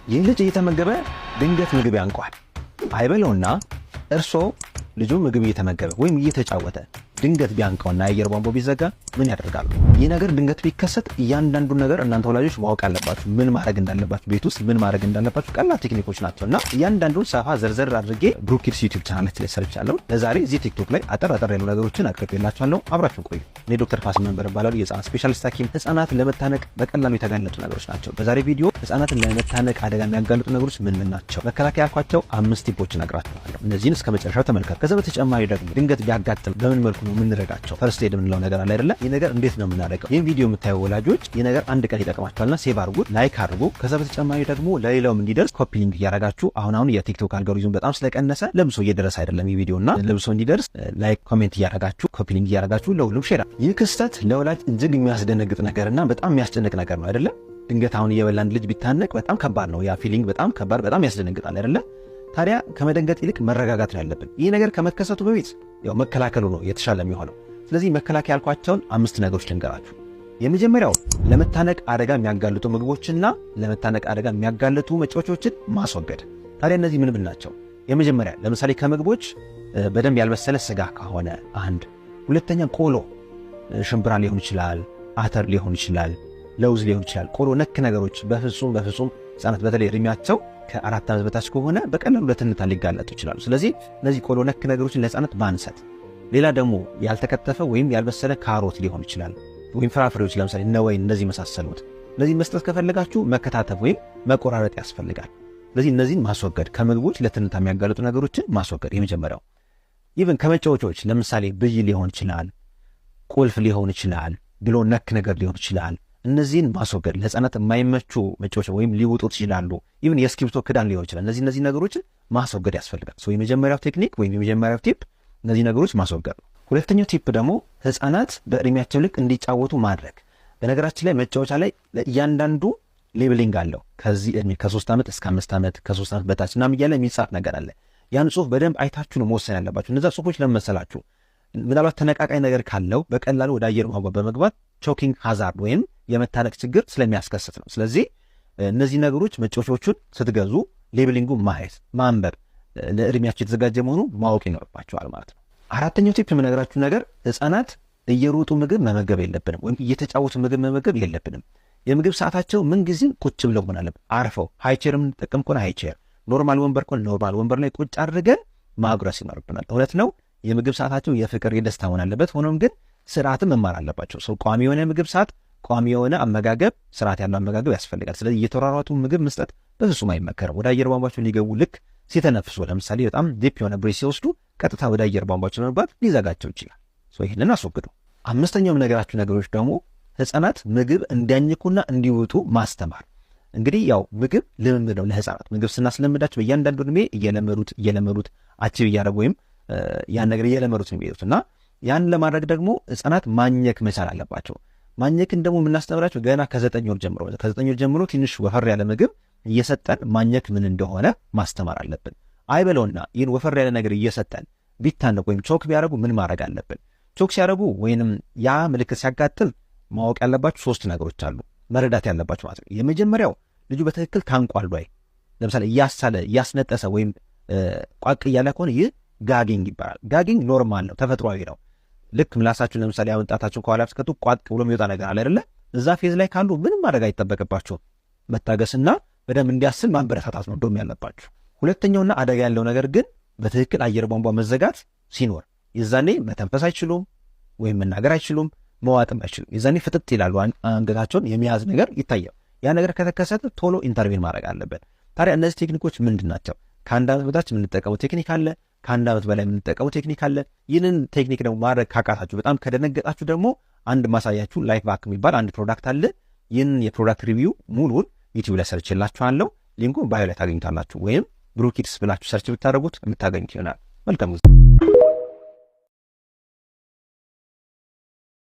ይህ ልጅ እየተመገበ ድንገት ምግብ ያንቋል። አይበለውና እርሶ ልጁ ምግብ እየተመገበ ወይም እየተጫወተ ድንገት ቢያንቀውና የአየር ቧንቧ ቢዘጋ ምን ያደርጋሉ? ይህ ነገር ድንገት ቢከሰት እያንዳንዱ ነገር እናንተ ወላጆች ማወቅ አለባችሁ። ምን ማድረግ እንዳለባችሁ፣ ቤት ውስጥ ምን ማድረግ እንዳለባችሁ ቀላል ቴክኒኮች ናቸውና እያንዳንዱን ሰፋ ዘርዘር አድርጌ ብሩክ ኪድስ ዩቲዩብ ቻናል ላይ ሰርቻለሁ። ለዛሬ እዚህ ቲክቶክ ላይ አጠር ያሉ ነገሮችን አቅርቤላችኋለሁ። አብራችሁን ቆዩ። እኔ ዶክተር ፋሲል መንበር እባላለሁ። የህፃናት ስፔሻሊስት ሐኪም። ህፃናት ለመታነቅ በቀላሉ የተጋለጡ ነገሮች ናቸው። በዛሬ ቪዲዮ ህፃናትን ለመታነቅ አደጋ የሚያጋልጡ ነገሮች ምን ናቸው? መከላከያ ያልኳቸው 5 ቲፖችን እነግራችኋለሁ። እነዚህን እስከ መጨረሻው ተመልከቱ። ከዛ በተጨማሪ ደግሞ ድንገት ቢያጋጥም በምን መልኩ ነው የምንረዳቸው? ፈርስት ኤድ የምንለው ነገር አለ አይደለ? ይህ ነገር እንዴት ነው የምናደርገው? ይህን ቪዲዮ የምታዩ ወላጆች ይህ ነገር አንድ ቀን ይጠቅማችኋልና ሴቭ አድርጉ፣ ላይክ አድርጉ። ከዛ በተጨማሪ ደግሞ ለሌላውም እንዲደርስ ኮፒ ሊንክ እያደረጋችሁ አሁን የቲክቶክ አልጎሪዝም በጣም ስለቀነሰ ለብሶ እየደረሰ አይደለም ይህ ቪዲዮና ለብሶ እንዲደርስ ላይክ፣ ኮሜንት እያደረጋችሁ ኮፒ ሊንክ እያደረጋችሁ ለሁሉም ሼር። ይህ ክስተት ለወላጅ እጅግ የሚያስደነግጥ ነገርና በጣም የሚያስጨንቅ ነገር ነው አይደለ? ድንገት አሁን እየበላን ልጅ ቢታነቅ በጣም ከባድ ነው። ያ ፊሊንግ በጣም ከባድ፣ በጣም ያስደነግጣል አይደለ? ታዲያ ከመደንገጥ ይልቅ መረጋጋት ነው ያለብን። ይህ ነገር ከመከሰቱ በፊት ያው መከላከሉ ነው የተሻለ የሚሆነው። ስለዚህ መከላከያ ያልኳቸውን 5 ነገሮች ልንገራችሁ። የመጀመሪያው ለመታነቅ አደጋ የሚያጋልጡ ምግቦችና ለመታነቅ አደጋ የሚያጋልጡ መጫወቻዎችን ማስወገድ። ታዲያ እነዚህ ምን ናቸው? የመጀመሪያ ለምሳሌ ከምግቦች በደንብ ያልበሰለ ስጋ ከሆነ አንድ፣ ሁለተኛ ቆሎ፣ ሽምብራ ሊሆን ይችላል፣ አተር ሊሆን ይችላል፣ ለውዝ ሊሆን ይችላል። ቆሎ ነክ ነገሮች በፍጹም ህፃናት በተለይ እድሜያቸው ከ4 ዓመት በታች ከሆነ በቀላሉ ለትንታ ሊጋለጡ ይችላሉ። ስለዚህ እነዚህ ቆሎ ነክ ነገሮችን ለህፃናት ባንሰጥ። ሌላ ደግሞ ያልተከተፈ ወይም ያልበሰለ ካሮት ሊሆን ይችላል፣ ወይም ፍራፍሬዎች ለምሳሌ እነ ወይን፣ እነዚህ መሳሰሉት። እነዚህ መስጠት ከፈለጋችሁ መከታተፍ ወይም መቆራረጥ ያስፈልጋል። ስለዚህ እነዚህን ማስወገድ፣ ከምግቦች ለትንታ የሚያጋልጡ ነገሮችን ማስወገድ የመጀመሪያው። ኢቭን ከመጫወቻዎች ለምሳሌ ብይ ሊሆን ይችላል፣ ቁልፍ ሊሆን ይችላል፣ ብሎ ነክ ነገር ሊሆን ይችላል። እነዚህን ማስወገድ። ለህፃናት የማይመቹ መጫወቻ ወይም ሊውጡት ይችላሉ። ኢቭን የእስክሪብቶ ክዳን ሊሆን ይችላል። እነዚህ ነገሮችን ማስወገድ ያስፈልጋል። የመጀመሪያው ቴክኒክ ወይም የመጀመሪያው ቲፕ እነዚህ ነገሮች ማስወገድ ነው። ሁለተኛው ቲፕ ደግሞ ህፃናት በእድሜያቸው ልክ እንዲጫወቱ ማድረግ። በነገራችን ላይ መጫወቻ ላይ ለእያንዳንዱ ሌብሊንግ አለው። ከዚህ እድሜ ከ3 ዓመት እስከ 5 ዓመት፣ ከ3 ዓመት በታች ምናምን እያለ የሚጻፍ ነገር አለ። ያን ጽሁፍ በደንብ አይታችሁ ነው መወሰን ያለባችሁ። እነዛ ጽሁፎች ለምን መሰላችሁ? ምናልባት ተነቃቃይ ነገር ካለው በቀላሉ ወደ አየር ቧንቧ በመግባት ቾኪንግ ሃዛርድ ወይም የመታነቅ ችግር ስለሚያስከስት ነው። ስለዚህ እነዚህ ነገሮች መጫወቻዎቹን ስትገዙ ሌብሊንጉ ማየት፣ ማንበብ፣ ለእድሜያቸው የተዘጋጀ መሆኑ ማወቅ ይኖርባቸዋል ማለት ነው። አራተኛው ቲፕ የምነግራችሁ ነገር ህፃናት እየሮጡ ምግብ መመገብ የለብንም፣ ወይም እየተጫወቱ ምግብ መመገብ የለብንም። የምግብ ሰዓታቸው ምንጊዜም ቁጭ ብለው መሆን አለበት። አርፈው ሃይቼር የምንጠቀም ከሆነ ሃይቼር፣ ኖርማል ወንበር ከሆነ ኖርማል ወንበር ላይ ቁጭ አድርገን ማጉረስ ይኖርብናል። እውነት ነው የምግብ ሰዓታቸው የፍቅር የደስታ መሆን አለበት። ሆኖም ግን ስርዓትን መማር አለባቸው። ቋሚ የሆነ የምግብ ሰዓት፣ ቋሚ የሆነ አመጋገብ፣ ስርዓት ያለው አመጋገብ ያስፈልጋል። ስለዚህ እየተሯሯጡ ምግብ መስጠት በፍጹም አይመከርም። ወደ አየር ቧንቧቸው ሊገቡ ልክ ሲተነፍሱ ለምሳሌ በጣም ዲፕ የሆነ ብሬስ ሲወስዱ ቀጥታ ወደ አየር ቧንቧቸው ለመግባት ሊዘጋቸው ይችላል። ይህንን አስወግዱ። አምስተኛው ነገራችሁ ነገሮች ደግሞ ህፃናት ምግብ እንዲያኝኩና እንዲውጡ ማስተማር። እንግዲህ ያው ምግብ ልምምድ ነው ለህፃናት። ምግብ ስናስለምዳቸው በእያንዳንዱ እድሜ እየለመዱት አቺቭ እያደረጉ ወይም ያን ነገር እየለመዱት ነው የሚሄዱት እና ያን ለማድረግ ደግሞ ህፃናት ማኘክ መቻል አለባቸው። ማኘክን ደግሞ የምናስተምራቸው ገና ከ9 ወር ጀምሮ ትንሽ ወፈር ያለ ምግብ እየሰጠን ማኘክ ምን እንደሆነ ማስተማር አለብን። አይበለውና ይህን ወፈር ያለ ነገር እየሰጠን ቢታነቁ ወይም ቾክ ቢያደርጉ ምን ማድረግ አለብን? ቾክ ሲያደርጉ ወይንም ያ ምልክት ሲያጋጥም ማወቅ ያለባችሁ 3 ነገሮች አሉ፣ መረዳት ያለባችሁ ማለት ነው። የመጀመሪያው ልጁ በትክክል ታንቋል ወይ? ለምሳሌ እያሳለ እያስነጠሰ ወይም ቋቅ እያለ ከሆነ ይህ ጋጊንግ ይባላል። ጋጊንግ ኖርማል ነው፣ ተፈጥሯዊ ነው። ልክ ምላሳችሁን ለምሳሌ አወጣታችሁን ከኋላ አፍስከቱ ቋቅ ብሎ የሚወጣ ነገር አለ አይደለ? እዛ ፌዝ ላይ ካሉ ምንም ማድረግ አይጠበቅባችሁም። መታገስና በደንብ እንዲያስል ማበረታታት ነው እንደውም ያለባችሁ። ሁለተኛውና አደጋ ያለው ነገር ግን በትክክል አየር ቧንቧ መዘጋት ሲኖር የዛኔ መተንፈስ አይችሉም ወይም መናገር አይችሉም፣ መዋጥም አይችሉም። የዛኔ ፍጥጥ ይላሉ፣ አንገታቸውን የሚያዝ ነገር ይታያል። ያ ነገር ከተከሰተ ቶሎ ኢንተርቪን ማድረግ አለበት። ታዲያ እነዚህ ቴክኒኮች ምንድን ናቸው? ከ1 ዓመት በታች የምንጠቀመው ቴክኒክ አለ፣ ከ1 ዓመት በላይ የምንጠቀመው ቴክኒክ አለ። ይህንን ቴክኒክ ደግሞ ማድረግ ካቃታችሁ፣ በጣም ከደነገጣችሁ ደግሞ አንድ ማሳያችሁ ላይፍ ባክ የሚባል አንድ ፕሮዳክት አለ። ይህንን የፕሮዳክት ሪቪው ሙሉውን ዩቲዩብ ላይ ሰርችላችኋለሁ። ሊንኩን ባዮ ላይ ታገኙታላችሁ፣ ወይም ብሩክ ኪድስ ብላችሁ ሰርች ብታደርጉት የምታገኙት ይሆናል። መልካም ጊዜ።